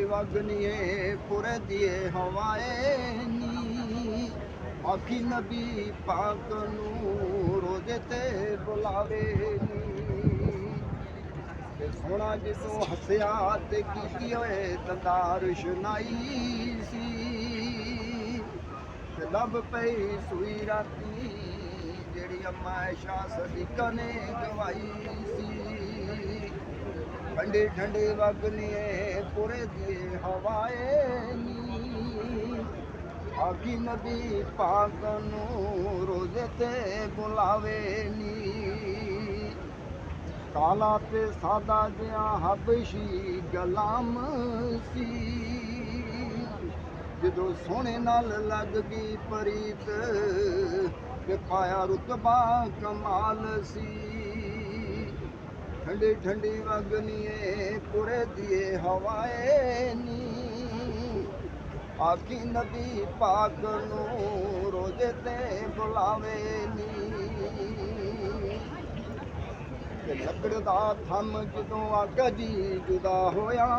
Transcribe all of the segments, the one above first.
वगनिए पुरे दिए हवाए नी आखी नबी पाक नू रोजे ते बुलावे नी ते सोना जिदों हसिया ते कीती होए दंदार शनाई सी ते लब पई सुई राती जेड़ी अम्मा ऐशा सदीका ने गवाई सी ठंडे ठंडे वगनिए पुरे दिए हवाए नी आखी नबी पाक नू रोजे ते बुलावे नी काला ते सादा जिया हबशी गुलाम सी जदों सोने नाल लग गई परीत ते पाया रुतबा कमाल सी ठंडी ठंडी वगनिए पुरे दिए हवाए नी आखी नबी पाक नू रोजे ते बुलावे नी लकड़ दा थम जदों आका जी जुदा होया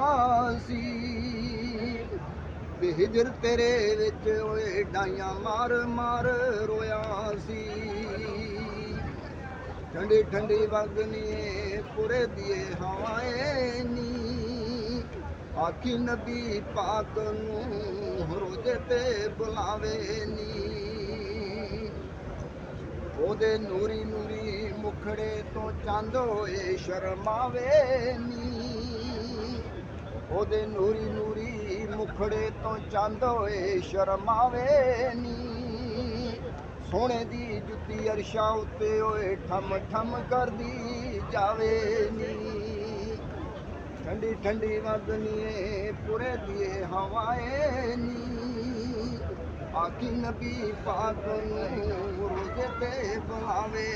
सी हिजर तेरे विच ओए डाइयां मार मार रोया सी ठंडी ठंडी वगनिए पुरे दिए हवाए नी आखी नबी पाक नू रोजे ते बुलावे नी ओदे नूरी नूरी मुखड़े तो चंद होए शर्मावे नी ओदे नूरी नूरी मुखड़े तो चंद होए शर्मावे नी सोने दी जुत्ती अरशा उत्ते होए ठम ठम कर दी जावे नी ठंडी ठंडी वगनिए पुरे दिए हवाए नी आखी नबी पाक नू रोजे ते बुलावे